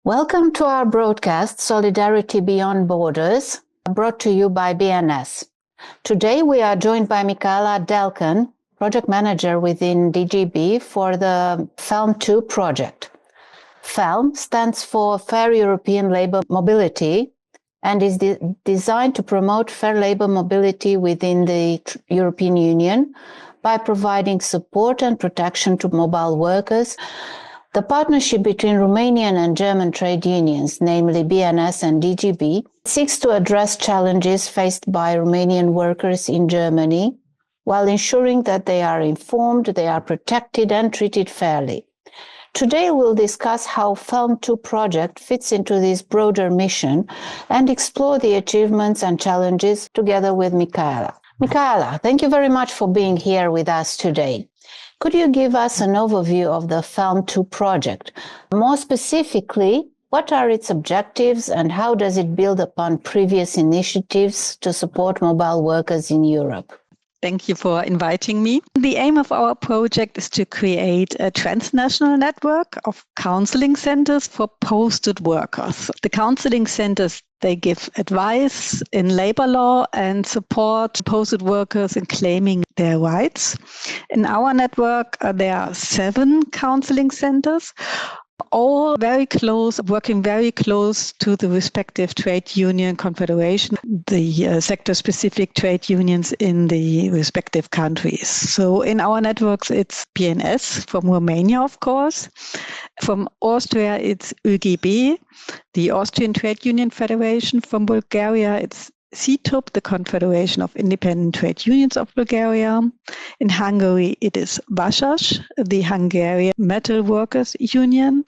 Welcome to our broadcast, Solidarity Beyond Borders, brought to you by BNS. Today we are joined by Michaela Delcan, project manager within DGB for the FELM 2 project. FELM stands for Fair European Labour Mobility and is designed to promote fair labour mobility within the European Union by providing support and protection to mobile workers. The partnership between Romanian and German trade unions, namely BNS and DGB, seeks to address challenges faced by Romanian workers in Germany while ensuring that they are informed, they are protected and treated fairly. Today we'll discuss how FELM 2 project fits into this broader mission and explore the achievements and challenges together with Michaela. Michaela, thank you very much for being here with us today. Could you give us an overview of the FELM 2 project? More specifically, what are its objectives and how does it build upon previous initiatives to support mobile workers in Europe? Thank you for inviting me. The aim of our project is to create a transnational network of counseling centers for posted workers. The counseling centers, they give advice in labor law and support posted workers in claiming their rights. In our network, there are 7 counseling centers, all very close, working very close to the respective trade union confederation, the sector-specific trade unions in the respective countries. So in our networks, it's BNS from Romania, of course. From Austria, it's ÖGB, the Austrian Trade Union Federation. From Bulgaria, it's CTUB, the Confederation of Independent Trade Unions of Bulgaria. In Hungary, it is VASAS, the Hungarian Metal Workers Union.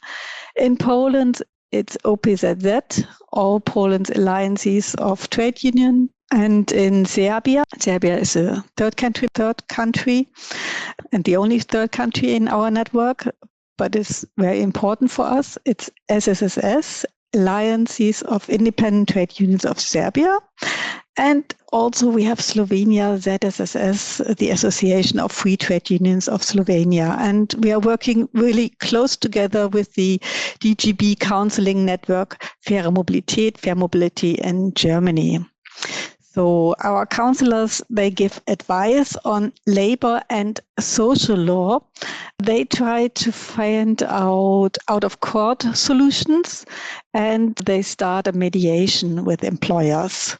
In Poland, it's OPZZ, all Poland's alliances of trade union. And in Serbia is a third country, and the only third country in our network, but is very important for us. It's SSSS, Alliances of Independent Trade Unions of Serbia. And also we have Slovenia, ZSSS, the Association of Free Trade Unions of Slovenia. And we are working really close together with the DGB counseling network, Faire Mobility in Germany. So our counselors, they give advice on labor and social law. They try to find out-of-court solutions, and they start a mediation with employers.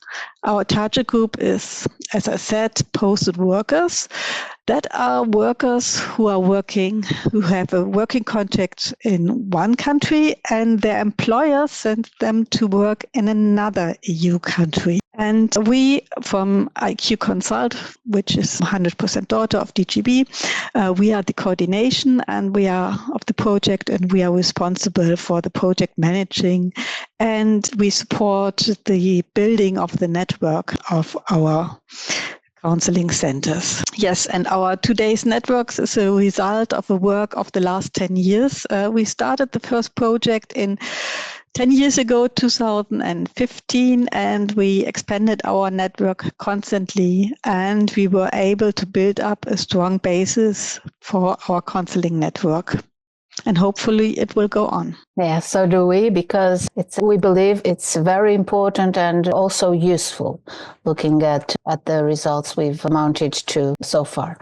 Our target group is, as I said, posted workers. That are workers who have a working contract in one country, and their employer sends them to work in another EU country. And we from IQ Consult, which is 100% daughter of DGB, we are the coordination and we are of the project, and we are responsible for the project managing, and we support the building of the network of our counseling centers. Yes, and our today's networks is a result of the work of the last 10 years. We started the first project in 10 years ago, 2015, and we expanded our network constantly, and we were able to build up a strong basis for our counseling network. And hopefully it will go on. Yeah, so do we, because we believe it's very important and also useful looking at the results we've mounted to so far.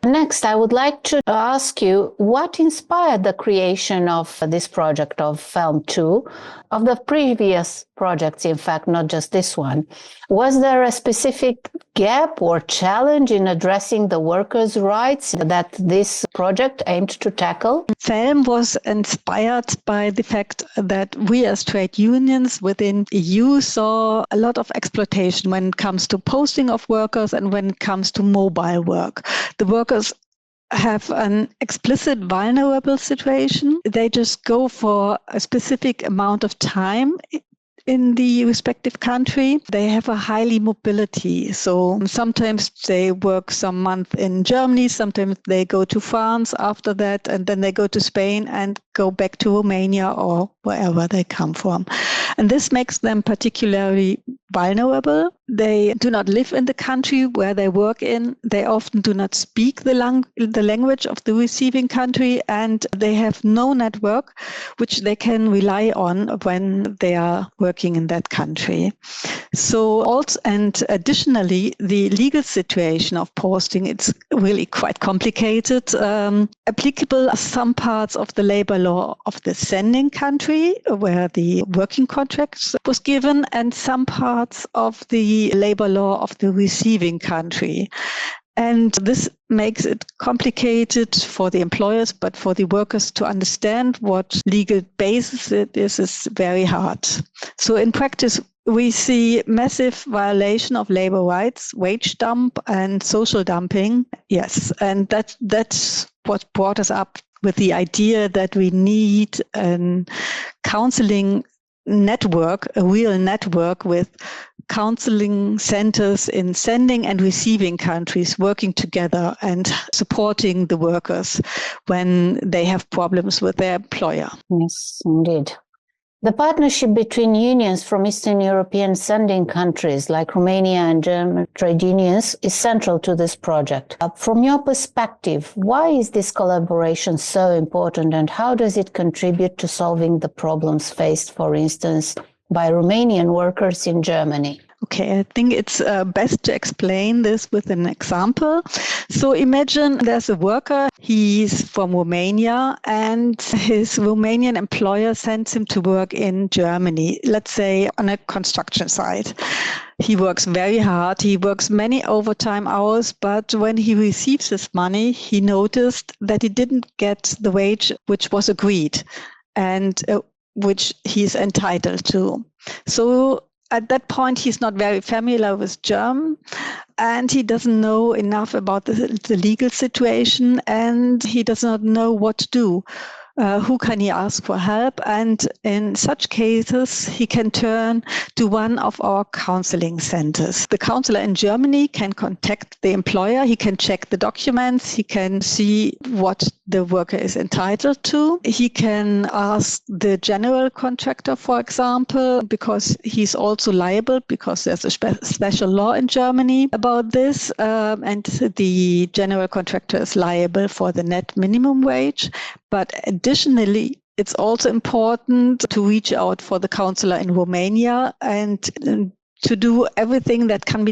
Next, I would like to ask you what inspired the creation of this project of FELM 2, of the previous projects, in fact, not just this one. Was there a specific gap or challenge in addressing the workers' rights that this project aimed to tackle? FELM was inspired by the fact that we as trade unions within EU saw a lot of exploitation when it comes to posting of workers and when it comes to mobile work. The workers have an explicit vulnerable situation. They just go for a specific amount of time in the respective country. They have a highly mobility. So sometimes they work some month in Germany, sometimes they go to France after that, and then they go to Spain and go back to Romania or wherever they come from. And this makes them particularly vulnerable. They do not live in the country where they work in. They often do not speak the language of the receiving country, and they have no network which they can rely on when they are working in that country. So also, and additionally, the legal situation of posting, it's really quite complicated. Applicable are some parts of the labor law of the sending country where the working contract was given, and some parts of the labor law of the receiving country. And this makes it complicated for the employers, but for the workers to understand what legal basis it is very hard. So in practice, we see massive violation of labor rights, wage dump and social dumping. Yes, and that's what brought us up with the idea that we need a counseling network, a real network with counseling centers in sending and receiving countries working together and supporting the workers when they have problems with their employer. Yes, indeed. The partnership between unions from Eastern European sending countries like Romania and German trade unions is central to this project. From your perspective, why is this collaboration so important, and how does it contribute to solving the problems faced, for instance, by Romanian workers in Germany? Okay, I think it's best to explain this with an example. So imagine there's a worker, he's from Romania, and his Romanian employer sends him to work in Germany, let's say on a construction site. He works very hard, he works many overtime hours, but when he receives his money, he noticed that he didn't get the wage which was agreed and which he's entitled to. So at that point, he's not very familiar with German, and he doesn't know enough about the legal situation, and he does not know what to do. Who can he ask for help? And in such cases, he can turn to one of our counseling centers. The counselor in Germany can contact the employer. He can check the documents. He can see what the worker is entitled to. He can ask the general contractor, for example, because he's also liable, because there's a special law in Germany about this. And the general contractor is liable for the net minimum wage. But additionally, it's also important to reach out for the counselor in Romania and to do everything that can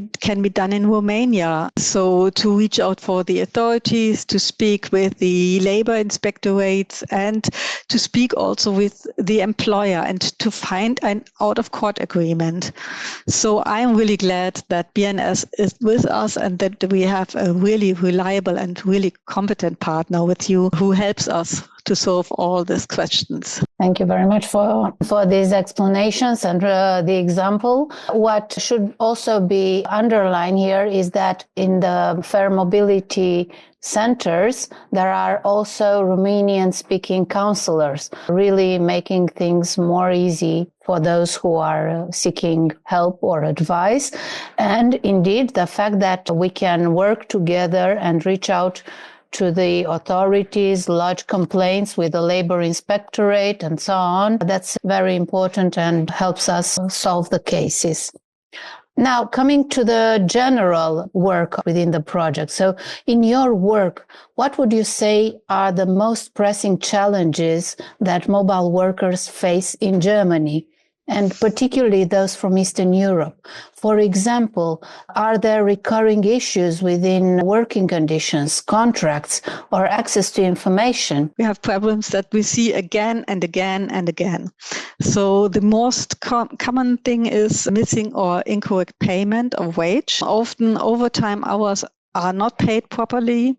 be done in Romania. So to reach out for the authorities, to speak with the labor inspectorates, and to speak also with the employer and to find an out-of-court agreement. So I'm really glad that BNS is with us and that we have a really reliable and really competent partner with you who helps us to solve all these questions. Thank you very much for these explanations and the example. What should also be underlined here is that in the fair mobility centers, there are also Romanian-speaking counselors, really making things more easy for those who are seeking help or advice. And indeed, the fact that we can work together and reach out to the authorities, lodge complaints with the labor inspectorate and so on. That's very important and helps us solve the cases. Now, coming to the general work within the project. So in your work, what would you say are the most pressing challenges that mobile workers face in Germany, and particularly those from Eastern Europe? For example, are there recurring issues within working conditions, contracts, or access to information? We have problems that we see again and again and again. So the most common thing is missing or incorrect payment of wage. Often overtime hours are not paid properly.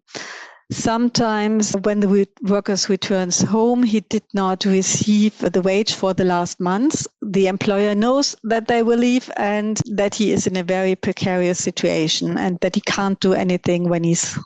Sometimes when the worker returns home, he did not receive the wage for the last month. The employer knows that they will leave and that he is in a very precarious situation and that he can't do anything when he's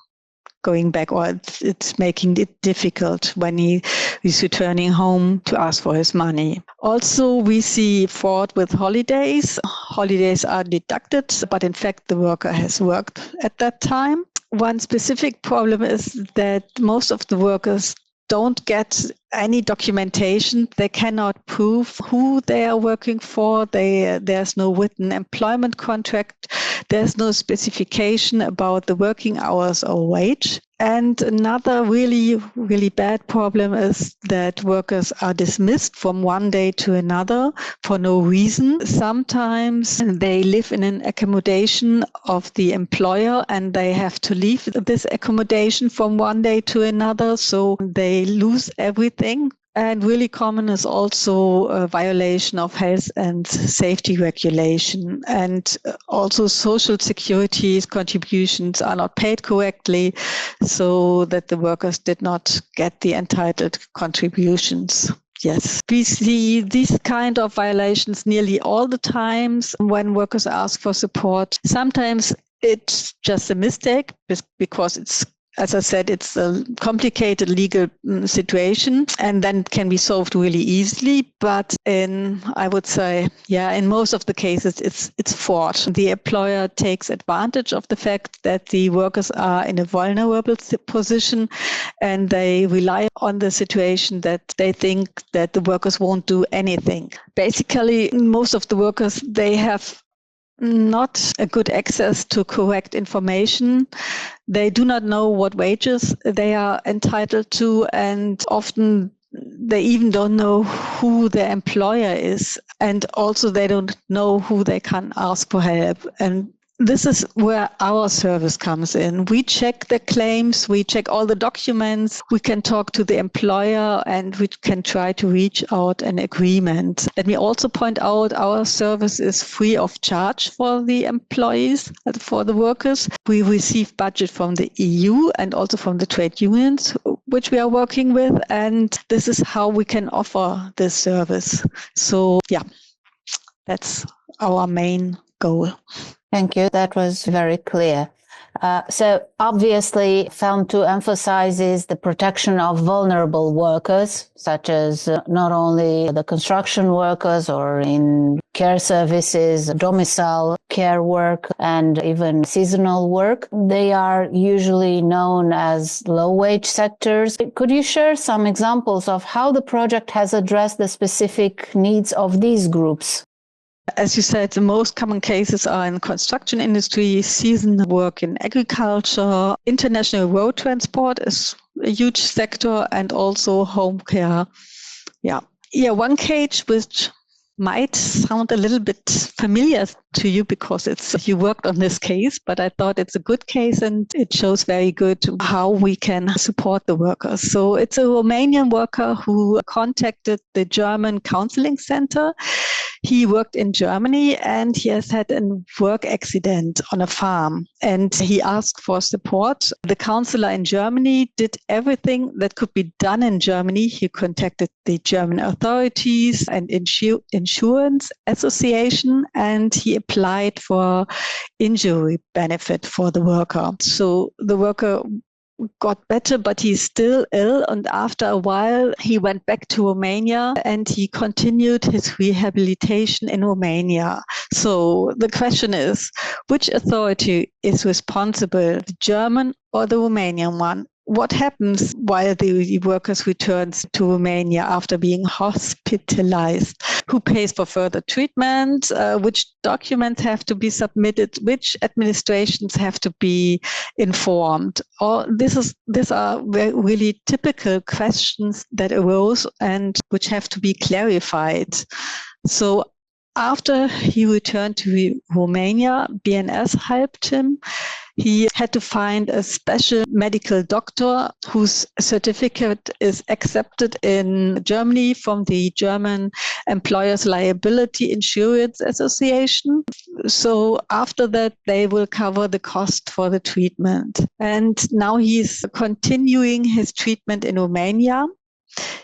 going back, or it's making it difficult when he is returning home to ask for his money. Also, we see fraud with holidays. Holidays are deducted, but in fact, the worker has worked at that time. One specific problem is that most of the workers don't get any documentation. They cannot prove who they are working for. There's no written employment contract. There's no specification about the working hours or wage. And another really, really bad problem is that workers are dismissed from one day to another for no reason. Sometimes they live in an accommodation of the employer and they have to leave this accommodation from one day to another, so they lose everything. And really common is also a violation of health and safety regulation. And also social security contributions are not paid correctly, so that the workers did not get the entitled contributions. Yes, we see these kind of violations nearly all the times when workers ask for support. Sometimes it's just a mistake because it's, as I said, it's a complicated legal situation and then it can be solved really easily. But I would say, in most of the cases, it's fraud. The employer takes advantage of the fact that the workers are in a vulnerable position and they rely on the situation that they think that the workers won't do anything. Basically, most of the workers, they have not a good access to correct information. They do not know what wages they are entitled to, and often they even don't know who their employer is, and also they don't know who they can ask for help. And this is where our service comes in. We check the claims, we check all the documents, we can talk to the employer, and we can try to reach out an agreement. Let me also point out our service is free of charge for the employees, for the workers. We receive budget from the EU and also from the trade unions, which we are working with, and this is how we can offer this service. So, that's our main goal. Thank you. That was very clear. So obviously, FELM 2 emphasizes the protection of vulnerable workers, such as not only the construction workers or in care services, domicile care work, and even seasonal work. They are usually known as low-wage sectors. Could you share some examples of how the project has addressed the specific needs of these groups? As you said, the most common cases are in construction industry, seasonal work in agriculture, international road transport is a huge sector, and also home care. One case which might sound a little bit familiar to you because you worked on this case, but I thought it's a good case and it shows very good how we can support the workers. So it's a Romanian worker who contacted the German counseling center. He worked in Germany and he has had a work accident on a farm and he asked for support. The counselor in Germany did everything that could be done in Germany. He contacted the German authorities and insurance association, and he applied for injury benefit for the worker. So the worker got better, but he's still ill. And after a while, he went back to Romania and he continued his rehabilitation in Romania. So the question is, which authority is responsible, the German or the Romanian one? What happens while the workers returns to Romania after being hospitalized? Who pays for further treatment? Which documents have to be submitted? Which administrations have to be informed? These are really typical questions that arose and which have to be clarified. So after he returned to Romania, BNS helped him. He had to find a special medical doctor whose certificate is accepted in Germany from the German Employers' Liability Insurance Association. So after that, they will cover the cost for the treatment. And now he's continuing his treatment in Romania.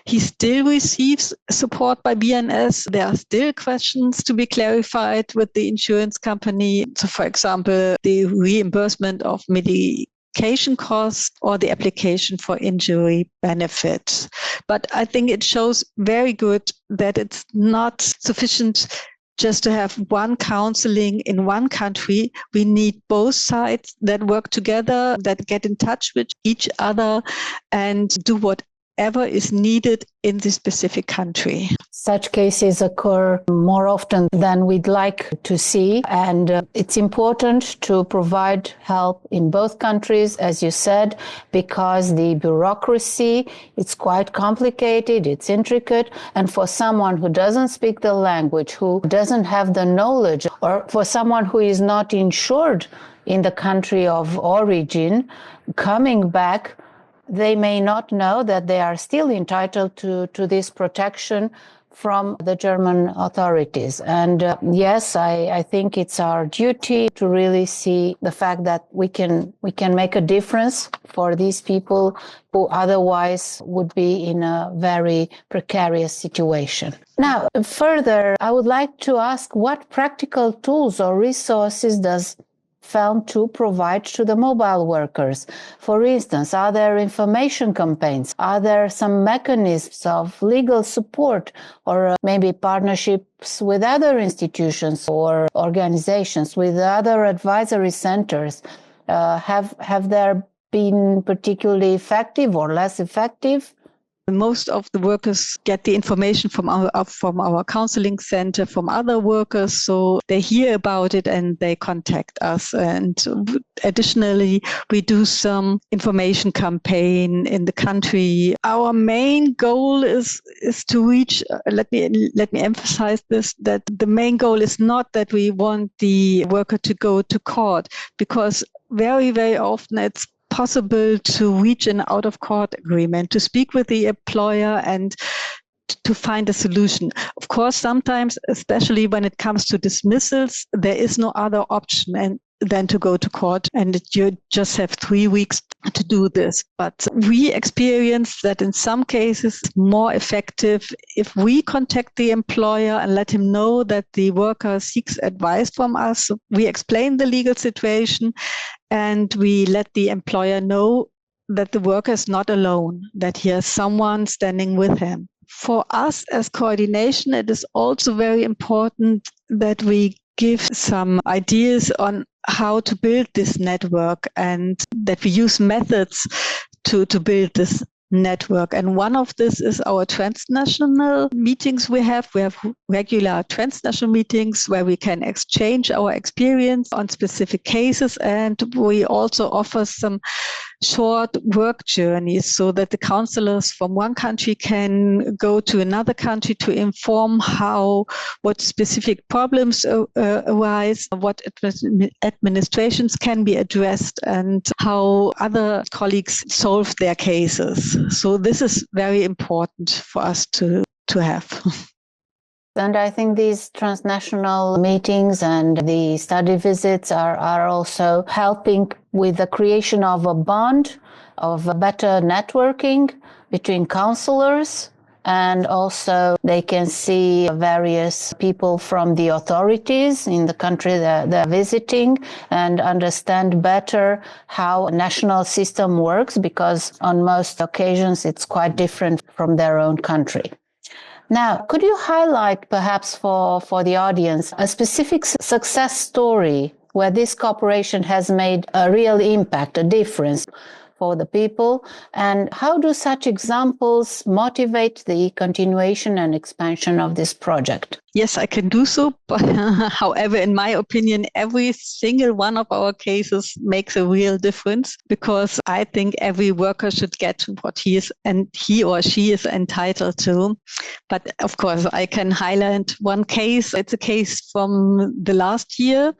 He still receives support by BNS. There are still questions to be clarified with the insurance company. So, for example, the reimbursement of medication costs or the application for injury benefit. But I think it shows very good that it's not sufficient just to have one counseling in one country. We need both sides that work together, that get in touch with each other and do what whatever is needed in the specific country. Such cases occur more often than we'd like to see, and it's important to provide help in both countries, as you said, because the bureaucracy, it's quite complicated, it's intricate, and for someone who doesn't speak the language, who doesn't have the knowledge, or for someone who is not insured in the country of origin, coming back, they may not know that they are still entitled to this protection from the German authorities. And yes, I think it's our duty to really see the fact that we can make a difference for these people who otherwise would be in a very precarious situation. Now, further, I would like to ask, what practical tools or resources does FELM 2 provide to the mobile workers? For instance, are there information campaigns? Are there some mechanisms of legal support, or maybe partnerships with other institutions or organizations, with other advisory centers? Have there been particularly effective or less effective? Most of the workers get the information from our counseling center, from other workers, so they hear about it and they contact us. And additionally, we do some information campaign in the country. Our main goal is to reach. Let me emphasize this: that the main goal is not that we want the worker to go to court, because very, very often it's possible to reach an out-of-court agreement, to speak with the employer and to find a solution. Of course, sometimes, especially when it comes to dismissals, there is no other option than to go to court, and you just have 3 weeks to do this. But we experience that in some cases it's more effective if we contact the employer and let him know that the worker seeks advice from us. We explain the legal situation and we let the employer know that the worker is not alone, that he has someone standing with him. For us as coordination, it is also very important that we give some ideas on how to build this network, and that we use methods to build this network. And one of this is our transnational meetings we have. We have regular transnational meetings where we can exchange our experience on specific cases, and we also offer some short work journeys so that the counselors from one country can go to another country to inform what specific problems arise, what administrations can be addressed, and how other colleagues solve their cases. So this is very important for us to have. And I think these transnational meetings and the study visits are also helping with the creation of a bond, of a better networking between counselors, and also they can see various people from the authorities in the country that they're visiting and understand better how a national system works, because on most occasions it's quite different from their own country. Now, could you highlight perhaps for the audience a specific success story where this cooperation has made a real impact, a difference for the people, and how do such examples motivate the continuation and expansion of this project? Yes, I can do so. But however, in my opinion, every single one of our cases makes a real difference, because I think every worker should get what he or she is entitled to. But of course, I can highlight one case. It's a case from the last year.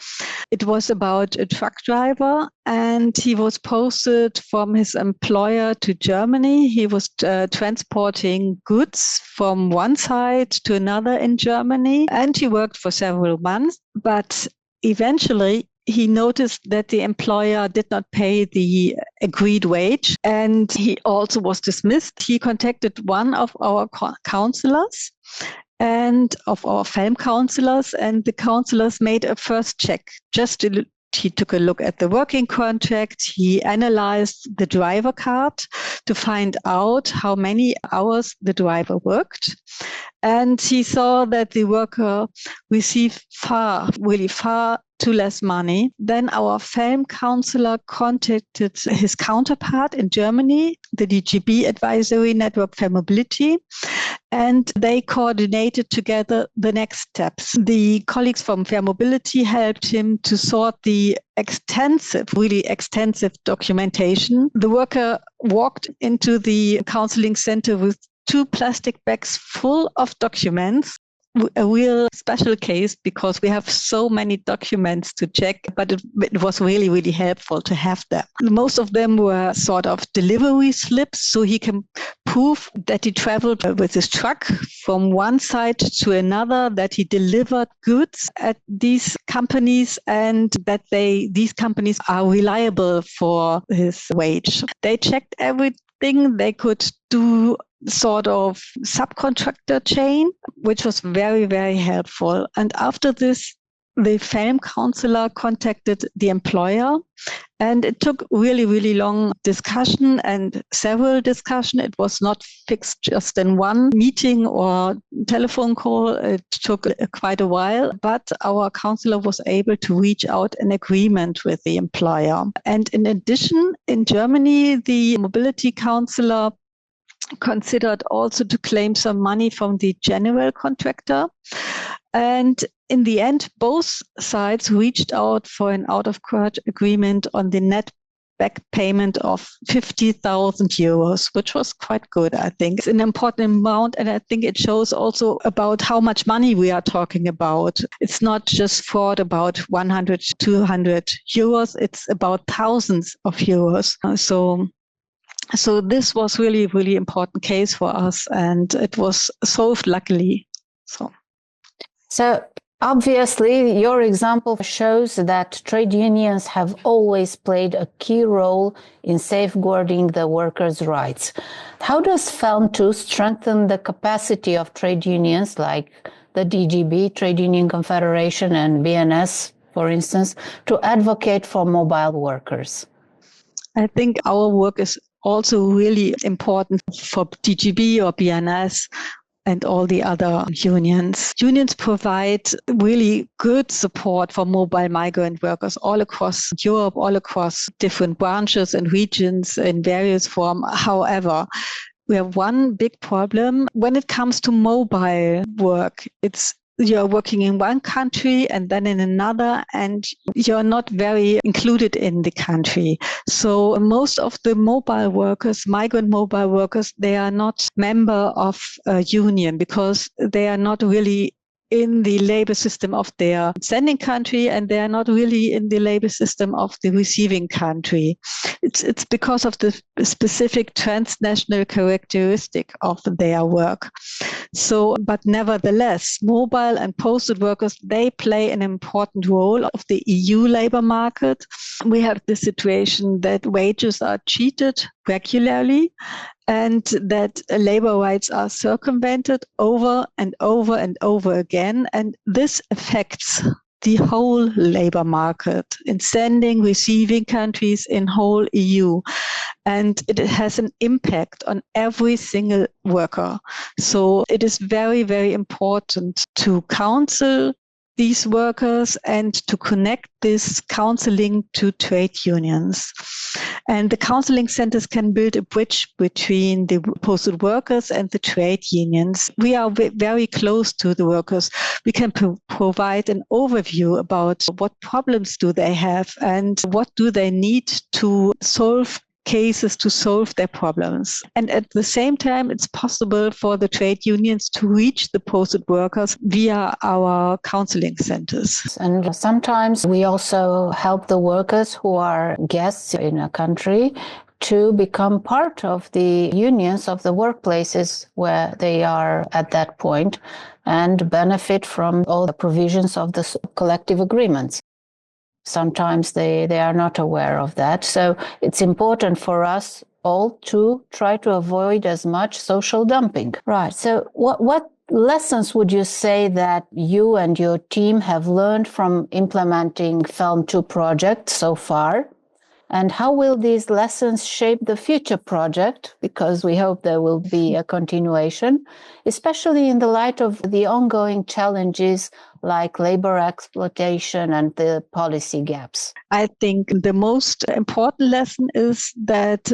It was about a truck driver, and he was posted from his employer to Germany. He was transporting goods from one side to another in Germany. And he worked for several months, but eventually he noticed that the employer did not pay the agreed wage, and he also was dismissed. He contacted one of our counselors and of our FELM counselors, and the counselors made a first check. He took a look at the working contract. He analyzed the driver card to find out how many hours the driver worked. And he saw that the worker received far to less money. Then our FAM counselor contacted his counterpart in Germany, the DGB advisory network for mobility, and they coordinated together the next steps. The colleagues from Fair Mobility helped him to sort the really extensive documentation. The worker walked into the counseling center with 2 plastic bags full of documents. A real special case because we have so many documents to check, but it was really, really helpful to have them. Most of them were sort of delivery slips, so he can prove that he traveled with his truck from one side to another, that he delivered goods at these companies, and that these companies are reliable for his wage. They checked everything they could do, sort of subcontractor chain, which was very, very helpful. And after this, the FAM counselor contacted the employer, and it took really, really long discussion and several discussions. It was not fixed just in one meeting or telephone call. It took quite a while, but our counselor was able to reach out an agreement with the employer. And in addition, in Germany, the mobility counselor considered also to claim some money from the general contractor. And in the end, both sides reached out for an out-of-court agreement on the net back payment of 50,000 euros, which was quite good, I think. It's an important amount, and I think it shows also about how much money we are talking about. It's not just fraud about 100, 200 euros, it's about thousands of euros. So this was really, really important case for us, and it was solved luckily. So obviously, your example shows that trade unions have always played a key role in safeguarding the workers' rights. How does FELM 2 strengthen the capacity of trade unions like the DGB, Trade Union Confederation, and BNS, for instance, to advocate for mobile workers? I think our work is also really important for DGB or BNS and all the other unions. Unions provide really good support for mobile migrant workers all across Europe, all across different branches and regions in various forms. However, we have one big problem when it comes to mobile work. You're working in one country and then in another, and you're not very included in the country. So most of the mobile workers, migrant mobile workers, they are not member of a union because they are not really in the labor system of their sending country, and they are not really in the labor system of the receiving country. It's because of the specific transnational characteristic of their work. So, but nevertheless, mobile and posted workers, they play an important role of the EU labor market. We have the situation that wages are cheated regularly, and that labor rights are circumvented over and over and over again. And this affects the whole labor market in sending, receiving countries in whole EU. And it has an impact on every single worker. So it is very, very important to counsel these workers and to connect this counseling to trade unions. And the counseling centers can build a bridge between the posted workers and the trade unions. We are very close to the workers. We can provide an overview about what problems do they have and what do they need to solve cases to solve their problems. And at the same time, it's possible for the trade unions to reach the posted workers via our counseling centers. And sometimes we also help the workers who are guests in a country to become part of the unions of the workplaces where they are at that point and benefit from all the provisions of the collective agreements. Sometimes they are not aware of that. So it's important for us all to try to avoid as much social dumping. Right. So what lessons would you say that you and your team have learned from implementing FELM 2 project so far? And how will these lessons shape the future project? Because we hope there will be a continuation, especially in the light of the ongoing challenges like labor exploitation and the policy gaps. I think the most important lesson is that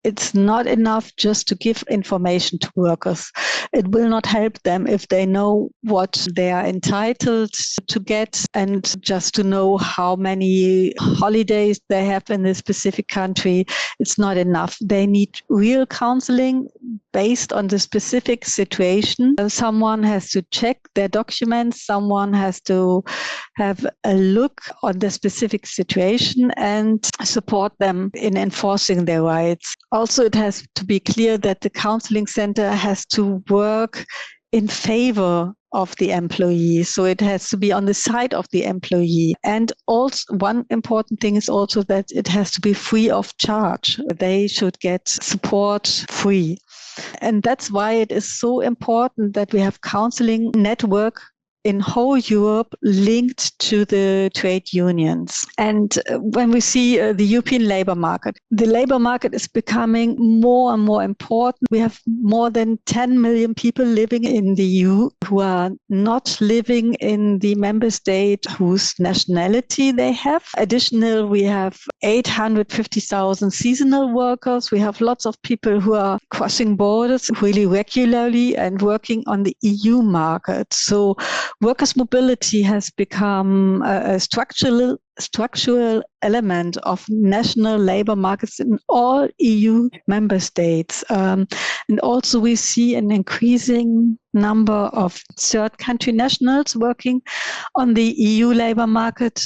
it's not enough just to give information to workers. It will not help them if they know what they are entitled to get and just to know how many holidays they have in a specific country. It's not enough. They need real counseling based on the specific situation. Someone has to check their documents. Someone has to have a look on the specific situation and support them in enforcing their rights. Also, it has to be clear that the counseling center has to work in favor of the employee. So it has to be on the side of the employee. And also one important thing is also that it has to be free of charge. They should get support free. And that's why it is so important that we have counseling network in whole Europe linked to the trade unions. And when we see the European labor market, the labor market is becoming more and more important. We have more than 10 million people living in the EU who are not living in the member state whose nationality they have. Additionally, we have 850,000 seasonal workers. We have lots of people who are crossing borders really regularly and working on the EU market. So workers' mobility has become a structural element of national labor markets in all EU member states. And also we see an increasing number of third country nationals working on the EU labor market.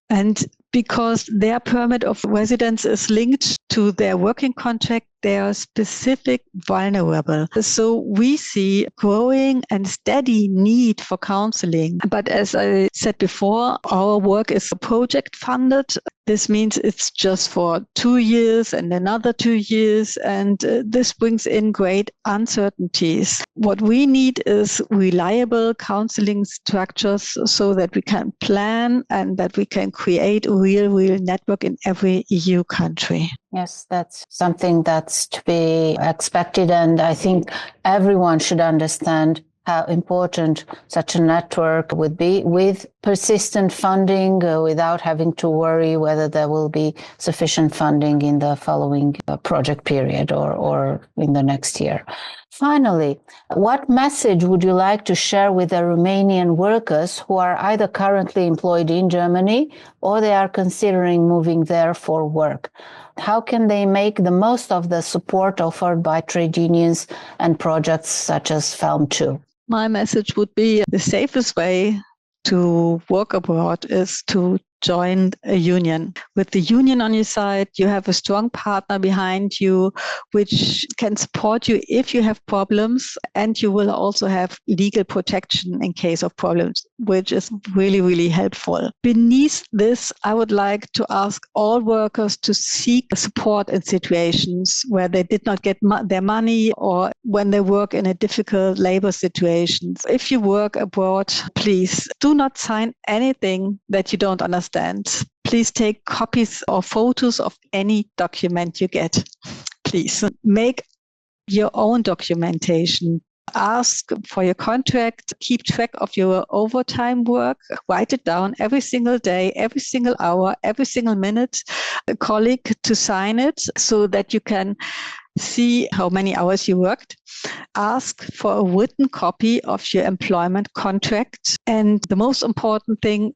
And because their permit of residence is linked to their working contract, they are specific vulnerable. So we see growing and steady need for counseling. But as I said before, our work is project funded. This means it's just for 2 years and another 2 years. And this brings in great uncertainties. What we need is reliable counseling structures so that we can plan and that we can create a real network in every EU country. Yes, that's something that's to be expected. And I think everyone should understand how important such a network would be with persistent funding without having to worry whether there will be sufficient funding in the following project period or in the next year. Finally, what message would you like to share with the Romanian workers who are either currently employed in Germany or they are considering moving there for work? How can they make the most of the support offered by trade unions and projects such as FELM 2? My message would be the safest way to work abroad is to join a union. With the union on your side, you have a strong partner behind you, which can support you if you have problems, and you will also have legal protection in case of problems, which is really helpful. Beneath this, I would like to ask all workers to seek support in situations where they did not get their money or when they work in a difficult labor situation. If you work abroad, please do not sign anything that you don't understand. Please take copies or photos of any document you get. Please make your own documentation. Ask for your contract, keep track of your overtime work, write it down every single day, every single hour, every single minute, a colleague to sign it so that you can see how many hours you worked. Ask for a written copy of your employment contract. And the most important thing,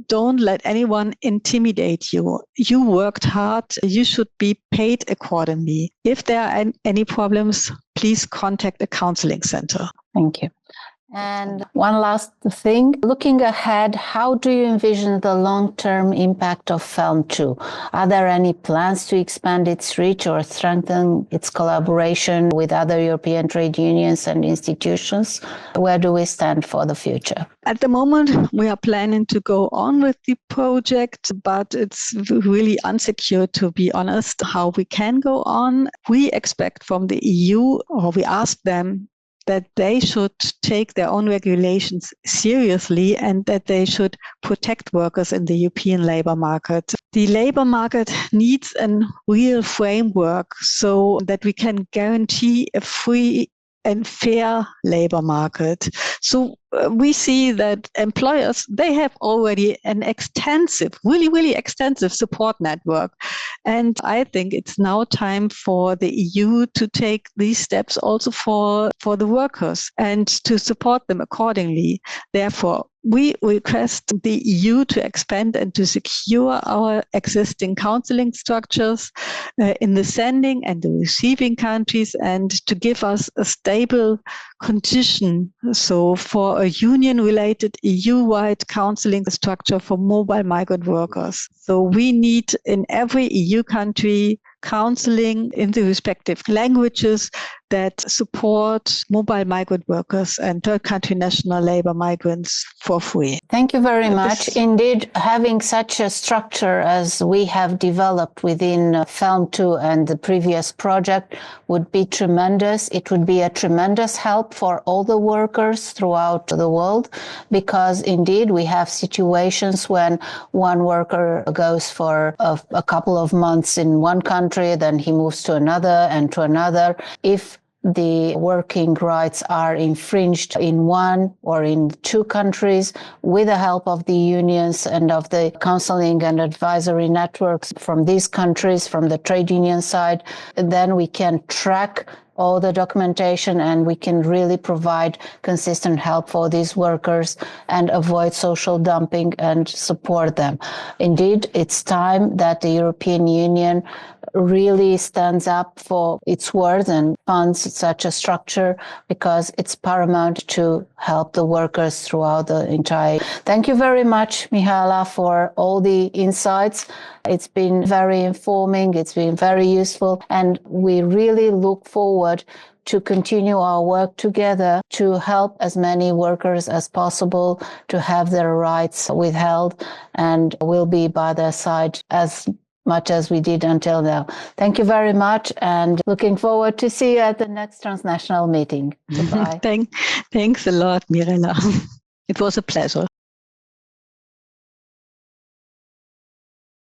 don't let anyone intimidate you. You worked hard. You should be paid accordingly. If there are any problems, please contact a counseling center. Thank you. And one last thing, looking ahead, how do you envision the long-term impact of FELM 2? Are there any plans to expand its reach or strengthen its collaboration with other European trade unions and institutions? Where do we stand for the future? At the moment, we are planning to go on with the project, but it's really unsecure, to be honest, how we can go on. We expect from the EU, or we ask them, that they should take their own regulations seriously and that they should protect workers in the European labor market. The labor market needs a real framework so that we can guarantee a free and fair labor market. So we see that employers, they have already an extensive, really extensive support network. And I think it's now time for the EU to take these steps also for the workers and to support them accordingly. Therefore, we request the EU to expand and to secure our existing counseling structures in the sending and the receiving countries, and to give us a stable condition. So for a union-related EU-wide counseling structure for mobile migrant workers. So we need in every EU country counseling in the respective languages that support mobile migrant workers and third country national labor migrants for free. Thank you very much. Indeed, having such a structure as we have developed within FELM 2 and the previous project would be tremendous. It would be a tremendous help for all the workers throughout the world, because indeed we have situations when one worker goes for a couple of months in one country, then he moves to another and to another. If the working rights are infringed in one or in two countries, with the help of the unions and of the counseling and advisory networks from these countries, from the trade union side, then we can track all the documentation and we can really provide consistent help for these workers and avoid social dumping and support them. Indeed, it's time that the European Union really stands up for its words and funds such a structure, because it's paramount to help the workers throughout the entire. Thank you very much, Mihaela, for all the insights. It's been very informing, it's been very useful, and we really look forward to continue our work together to help as many workers as possible to have their rights withheld, and we'll be by their side as much as we did until now. Thank you very much, and looking forward to see you at the next transnational meeting. Goodbye. Thanks a lot, Mirela. It was a pleasure.